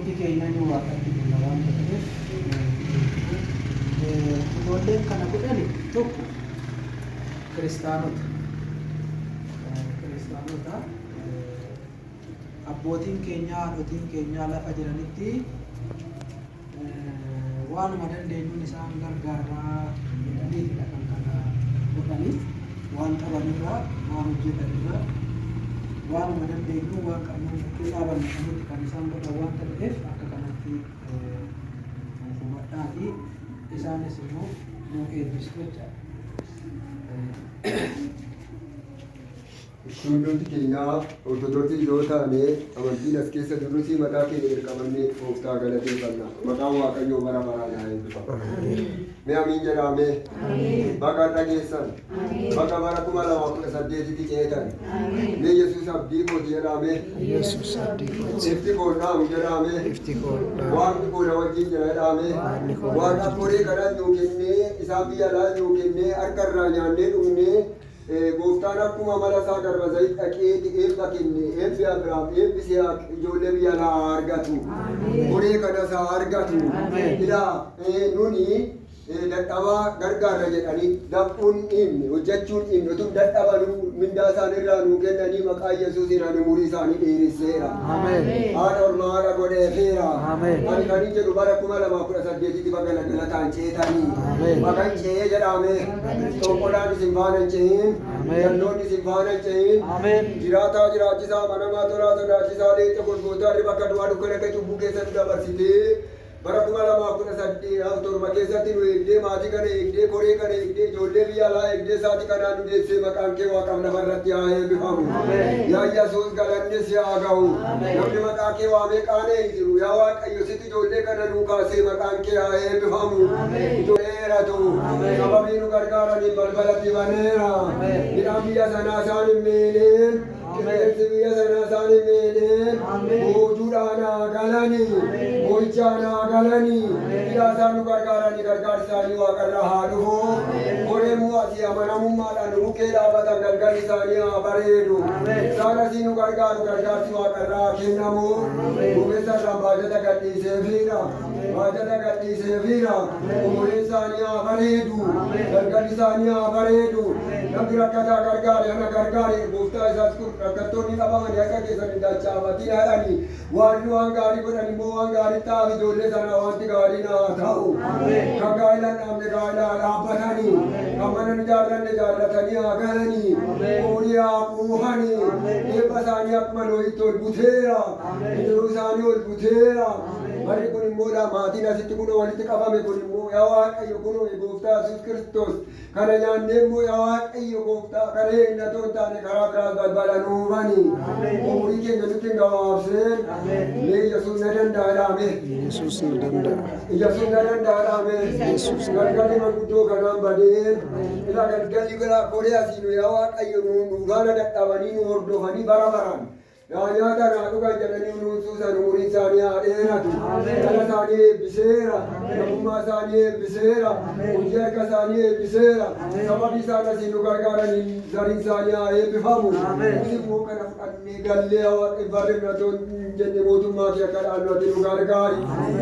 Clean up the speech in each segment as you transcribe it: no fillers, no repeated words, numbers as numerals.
hundi keenya ni waaqatti bulla waan ta'eef ijoolleen kana godhani tokko kiristaanota abbootiin keenya haadhotiin keenya lafa jiranitti waanuma dandeenyuun isaan gargaaraa jedhaniitidha kan kana godhanii waan qabanirraa waan hojjetanirraa waanuma dandeenyu waan qabnuun itti dhaabanne kamitti kan isaan godhan waan ta'eef akka kanatti hubadhaa fi isaanis immoo nu eebbistu jechaadha. Hundumti keenya ortodoksii yoo taane amantiin as keessa durusii mataa keenya dirqamannee Gooftaa galateeffanna. Maqaan Waaqayyoo bara baraan haa eebbifamu. Mee amiin jedhame baqa dhageessan baqa bara 2018tti ceetan mee Yesuus abdii kooti jedhame ifti koodhaam jedhame waaqni kooda wajjin jira jedhame waaqa koree kadhan nuu kennee isaan biyya alaa nuu kennee harka irraa nyaannee dhugnee Gooftaan akkuma mala isaa garba zayit dhaqee eebba kenne eebbi Abiraam eebbi Isihaaq ijoollee biyya alaa argatu koree kanas haa argatu ilaa nuni dadhabaa gargaarra jedhanii dab'uun dhiibne hojjechuun dhiibne utuu dadhabanuu mindaa isaanirraa nuu kennanii maqaa Yesuusiin ani umurii isaanii dheeresseera. Haadha ormaa haadha godheefeera. Ani kan hin jedhu bara 2018tti baga galataan ceetanii maqaan ce'ee jedhame xonqodhaan isin faana hin ce'in jalloonni isin faana hin ce'in jiraataa jiraachisaa manamaa tolaa sodaachisaa leenca golgootaa bakka du'aa dukkana akka cubbuu keessatti dabarsitee bara 2017 keessatti nu eegdee maatii kana eegdee koree kana eegdee ijoollee biyya alaa eegdee saatii kanaan nu deessee maqaan kee waaqaaf lafarratti haa eebbifamu. Yaa Yesuus galanni si haa ga'u. Namni maqaa kee waamee qaanee hin jiru. Yaa Waaqayyo sitti ijoollee kana nuu kaasee maqaan kee haa eebbifamu. Ijoolleeratu sababii nu gargaaraniin balbalatti baneera. Midhaan biyya sanaa isaan hin meeneen. Qilleensi biyya sanaa isaan hin meeneen. Boojuudhaan haa galanii. Boo'ichaan haa galanii. Ila isaan nu gargaaranii gargaarsi isaanii waaqarraa haa dhufu. Koree mu'asii amanamummaadhaan bukkee dhaabatan galgalli isaanii haa bareedu. Isaan asii nu gargaaru gargaarsi waaqarraa haa kennamu. Duumessa irraan baajata gadhiiseefiidha. Baajata gadhiiseefiidha. Umuriin isaanii haa bareedu. Galgalli isaanii haa bareedu. Namni rakkataa gargaare ana gargaare gooftaa isaas kun rakkattoonni qabamanii akka keessan hin dachaafatiin haadhanii waan gaarii godhan immoo waan gaarii ta'aaf ijoollee sanaa wanti gaariin haa ta'u. Kan gaa'elaan dhaabne gaa'elaa dhaabbatanii kan mana hin jaallanne jaallatanii haa galanii umurii haa quufanii eebba isaanii akkuma looyitti ol buteera iddoo isaanii ol buteera. Barri kun immoo maatiin asitti kunoo walitti qabame kun immoo yaa Waaqayyo kunoo gooftaa Yesuus Kiristoos kana nyaannee immoo yaa Waaqayyo gooftaa kana eenyatoo hin taane karaa biraas balbala nuufanii umurii keenya nutti hin gabaabseen mee Yesuus na danda'aadhaame Yesuus na danda'aadhaame galgalli manguddoo kanaan badeen ila galgalli gara koree asii nu yaa Waaqayyo nu gaana dadhabanii nu hordofanii bara baraan nyaata naa dhugan jedhanii nuusuusan umurii isaanii haa dheeratu. Dhala isaanii eebbiseera. Namummaa isaanii eebbiseera. Hojii harka isaanii eebbiseera. Sababii isaan asii nu gargaaranii zariin isaanii haa eebbifamu. Nuti immoo kana fudhannee gallee barreeffatoon jenne mootummaa kee akka dhaannuutti nu gargaari.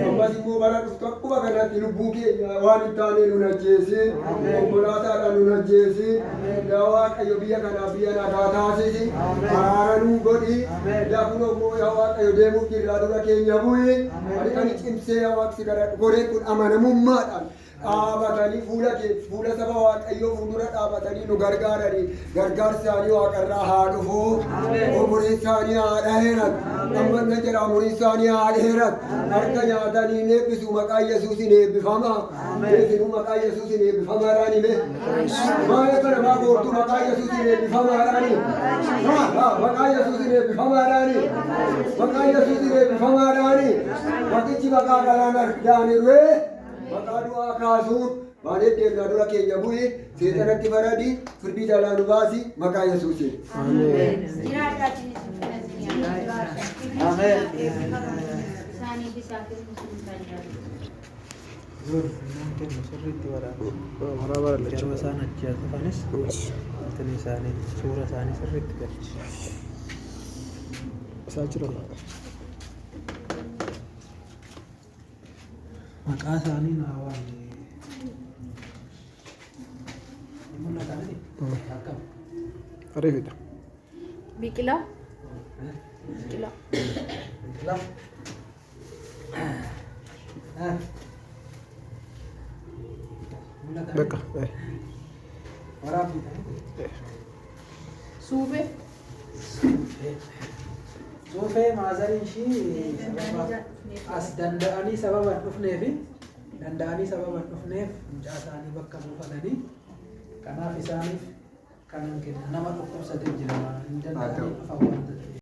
Ammas immoo bara dhuftu akkuma kanatti lubbuu keenya waan hin taane nu najjeesi. Konkolaataadhaan nu najjeesi. Yaa Waaqayyo biyya kanaaf biyya nagaa taasisi. Araara nuu godhi. Yaa kunoo yaa Waaqayyo deemuuf jirraa dura keenya bu'e ani kan cimsee yaa Waaqsi gara goree kun amanamummaadhaan dhaabatanii fuula saba Waaqayyoo fuuldura dhaabatanii nu gargaaranii gargaarsi isaanii waaqarraa haa dhufu umuriin isaanii haa dheeratu amma na jedha umuriin isaanii haa dheeratu harka nyaatanii eebbisu maqaa Yesuusin eebbifama isinuu maqaa Yesuusin eebbifamaadhaan hime maayee kana maa goortuu maqaa Yesuusin eebbifamaadhaan maqaa Yesuusin eebbifamaadhaan maqaa Yesuusin eebbifamaadhaan waqichi maqaa kanaan argaanirree maqaa du'aa kaasuun baanee deemnaa dura keenya bu'e seexanatti faradii firdii jalaa nu baasi maqaa Yesuusiin. Yeroo isaan achi as dhufanis suura isaanii sirriitti galchi. maqaa isaanii naa waamne. Mul'ata miti? Akkam? Ariifidha. Biqilaa. Biqilaa. Biqilaa. Mul'ata Bakka. miti? Waraabbiidha miti? Suufee. Suufee maazariin ishii sababa as danda'anii sababa hin dhufneefi mucaa isaanii bakka buufatanii kanaaf isaaniif kanan kenna nama dhukkubsatee jira hin danda'anii dhufan wanta ta'eef.